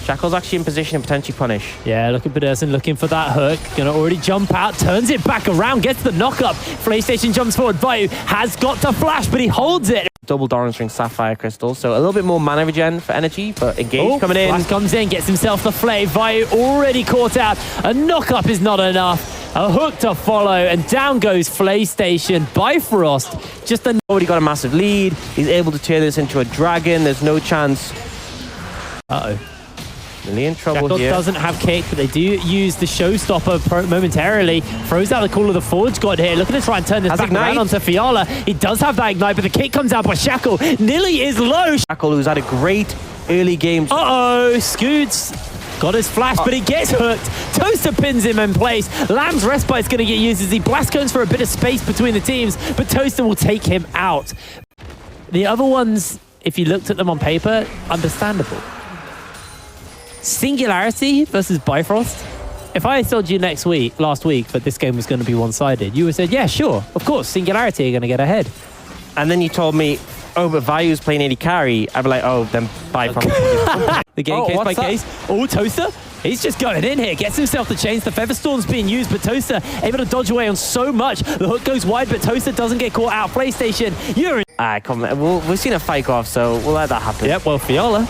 Shackle's actually in position to potentially punish. Yeah, look at Pedersen looking for that hook. Gonna already jump out, turns it back around, gets the knock up. PlayStation jumps forward. Vayu has got to flash, but he holds it. Double Doran Ring Sapphire Crystal, so a little bit more mana regen for energy, but Engage coming in. Flash comes in, gets himself the flay. Vayu already caught out. A knock up is not enough. A hook to follow, and down goes PlayStation. Bifrost just already got a massive lead. He's able to turn this into a dragon. There's no chance. Uh-oh. Really in trouble Shackle here. Doesn't have kick, but they do use the showstopper momentarily. Throws out the Call of the Forge God here. Looking to try and turn this back around onto Fiala. He does have that ignite, but the kick comes out by Shackle. Nilly is low. Shackle, who's had a great early game. Uh-oh, Scoots got his flash, but he gets hooked. Toaster pins him in place. Lamb's Respite's going to get used as he blast cones for a bit of space between the teams, but Toaster will take him out. The other ones, if you looked at them on paper, understandable. Singularity versus Bifrost. If I told you last week, that this game was going to be one-sided, you would have said, yeah, sure, of course, Singularity are going to get ahead. And then you told me, oh, but Vayu's playing AD carry. I'd be like, oh, then Bifrost. The game case by case. Oh, Toaster. He's just going in here, gets himself the chains. The Featherstorm's being used, but Toaster able to dodge away on so much. The hook goes wide, but Toaster doesn't get caught out. PlayStation, you're in. Come on. We've seen a fight go off, so we'll let that happen. Yep, well, Fiala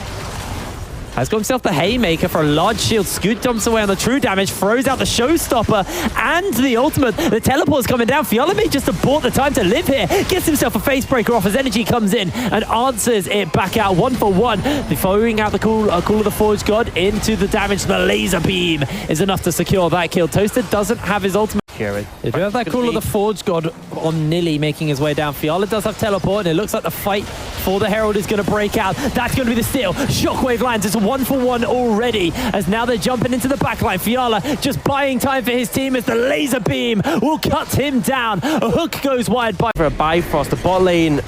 has got himself the Haymaker for a large shield. Scoot jumps away on the true damage, throws out the Showstopper and the ultimate. The teleport's coming down. Fiala may just have bought the time to live here. Gets himself a face breaker off as energy comes in and answers it back out 1-for-1. The following out the Call of the Forge God into the damage. The laser beam is enough to secure that kill. Toaster doesn't have his ultimate. They do have that Call of the Forge God on Nilly making his way down. Fiala does have teleport, and it looks like the fight for the Herald is going to break out. That's going to be the steal. Shockwave lands. It's 1-for-1 already, as now they're jumping into the backline. Fiala just buying time for his team as the laser beam will cut him down. A hook goes wide by for a Bifrost. The bot lane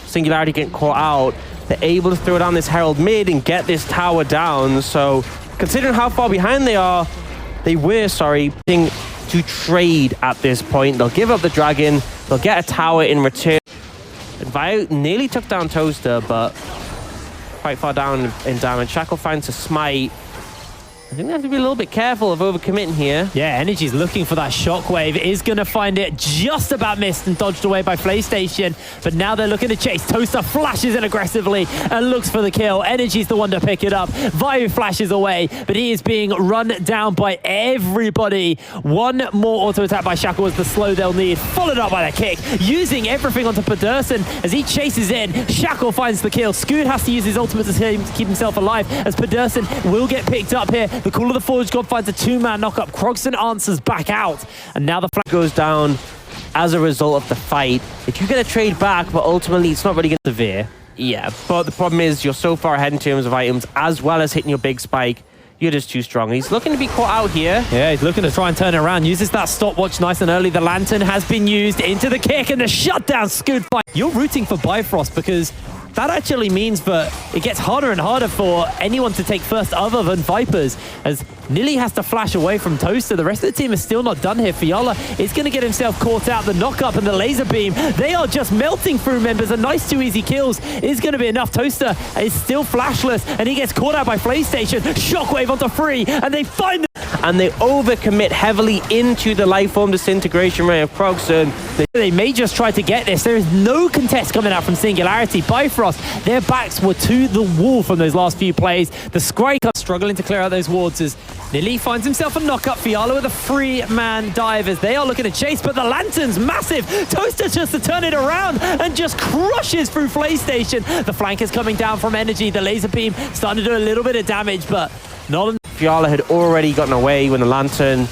Singularity getting caught out. They're able to throw down this Herald mid and get this tower down. So considering how far behind they were to trade at this point. They'll give up the dragon, they'll get a tower in return. And Vayu nearly took down Toaster, but quite far down in damage. Shackle finds a smite. I think they have to be a little bit careful of overcommitting here. Yeah, Energy's looking for that shockwave. Is going to find it, just about missed and dodged away by PlayStation. But now they're looking to chase. Toaster flashes in aggressively and looks for the kill. Energy's the one to pick it up. Vayu flashes away, but he is being run down by everybody. One more auto attack by Shackle is the slow they'll need, followed up by the kick, using everything onto Pedersen as he chases in. Shackle finds the kill. Scoot has to use his ultimate to keep himself alive, as Pedersen will get picked up here. The Call of the Forge God finds a two-man knock-up. Krogston answers back out. And now the flag goes down as a result of the fight. If you get a trade back, but ultimately it's not really going to severe. Yeah, but the problem is you're so far ahead in terms of items, as well as hitting your big spike. You're just too strong. He's looking to be caught out here. Yeah, he's looking to try and turn it around. Uses that stopwatch nice and early. The Lantern has been used into the kick and the shutdown. Scoot fight. You're rooting for Bifrost because that actually means that it gets harder and harder for anyone to take first other than Vipers, as Nilly has to flash away from Toaster. The rest of the team is still not done here. Fiala is going to get himself caught out. The knock-up and the laser beam, they are just melting through members. A nice 2 easy kills is going to be enough. Toaster is still flashless, and he gets caught out by PlayStation. Shockwave onto free, and they find and they overcommit heavily into the life form disintegration ray of Krogston. They may just try to get this. There is no contest coming out from Singularity. Bifrost, their backs were to the wall from those last few plays. The Scryker struggling to clear out those wards as Nilly finds himself a knock-up. Fiala with a free-man dive as they are looking to chase, but the Lantern's massive. Toaster just to turn it around and just crushes through PlayStation. The flank is coming down from Energy. The laser beam starting to do a little bit of damage, but not enough. Fiala had already gotten away with the Lantern,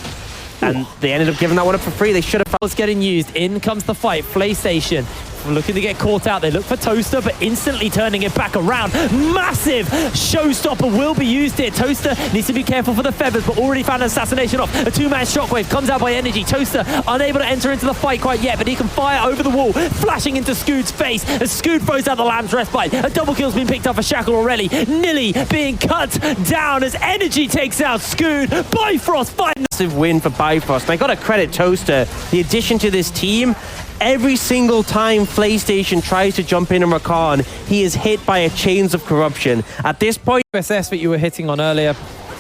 and they ended up giving that one up for free. They should have. It's getting used. In comes the fight. PlayStation looking to get caught out. They look for Toaster, but instantly turning it back around. Massive showstopper will be used here. Toaster needs to be careful for the feathers, but already found an assassination off. A two-man shockwave comes out by Energy. Toaster unable to enter into the fight quite yet, but he can fire over the wall, flashing into Scoot's face as Scoot throws out the Lamb's Respite. A double kill's been picked up for Shackle already. Nilly being cut down as Energy takes out Scoot. Bifrost fighting. Massive win for Bifrost. And I got to credit Toaster. The addition to this team, Every single time PlayStation tries to jump in on Rakan, he is hit by a chains of corruption. At this point, SS that you were hitting on earlier.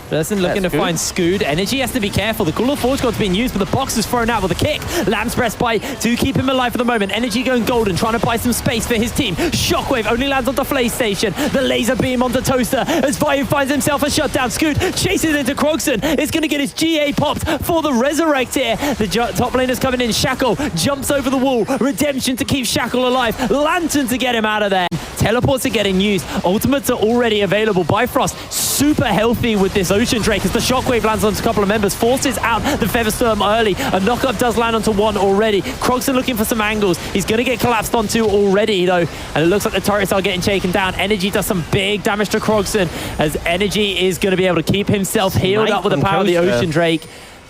Person looking to find Scoot. Energy has to be careful. The Call of Forge God's being used, but the box is thrown out with a kick. Lands press by to keep him alive for the moment. Energy going golden, trying to buy some space for his team. Shockwave only lands onto PlayStation. The laser beam onto Toaster as Vayu finds himself a shutdown. Scoot chases into Krogson. It's going to get his GA popped for the Resurrect here. The top laner's coming in. Shackle jumps over the wall. Redemption to keep Shackle alive. Lantern to get him out of there. Teleports are getting used. Ultimates are already available. Bifrost super healthy with this Ocean Drake as the Shockwave lands onto a couple of members, forces out the Featherstorm early. A knockup does land onto one already. Krogson looking for some angles. He's going to get collapsed onto already though, and it looks like the turrets are getting taken down. Energy does some big damage to Krogson as Energy is going to be able to keep himself healed up with the power of the Ocean Drake.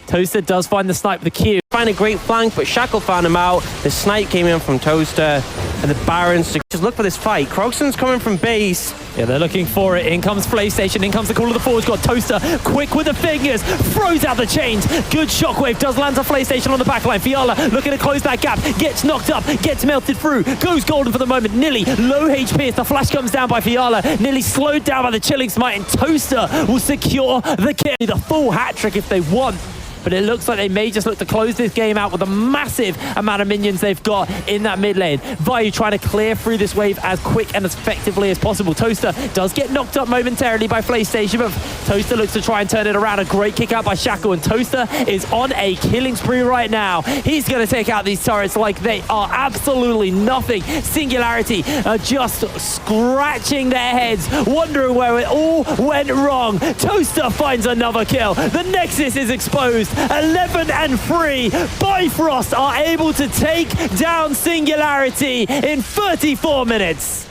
Toaster does find the snipe with the Q. Find a great flank, but Shackle found him out. The snipe came in from Toaster, and the Barons just look for this fight. Krogson's coming from base. Yeah, they're looking for it. In comes PlayStation. In comes the Call of the Forge God. Toaster, quick with the fingers, throws out the chains. Good Shockwave does land to PlayStation on the backline. Fiala looking to close that gap. Gets knocked up, gets melted through. Goes golden for the moment. Nilly, low HP as the flash comes down by Fiala. Nilly slowed down by the Chilling Smite, and Toaster will secure the kill. The full hat trick if they want. But it looks like they may just look to close this game out with a massive amount of minions they've got in that mid lane. Vayu trying to clear through this wave as quick and as effectively as possible. Toaster does get knocked up momentarily by PlayStation, but Toaster looks to try and turn it around. A great kick out by Shackle, and Toaster is on a killing spree right now. He's going to take out these turrets like they are absolutely nothing. Singularity are just scratching their heads, wondering where it all went wrong. Toaster finds another kill. The Nexus is exposed. 11 and 3. Bifrost are able to take down Singularity in 34 minutes.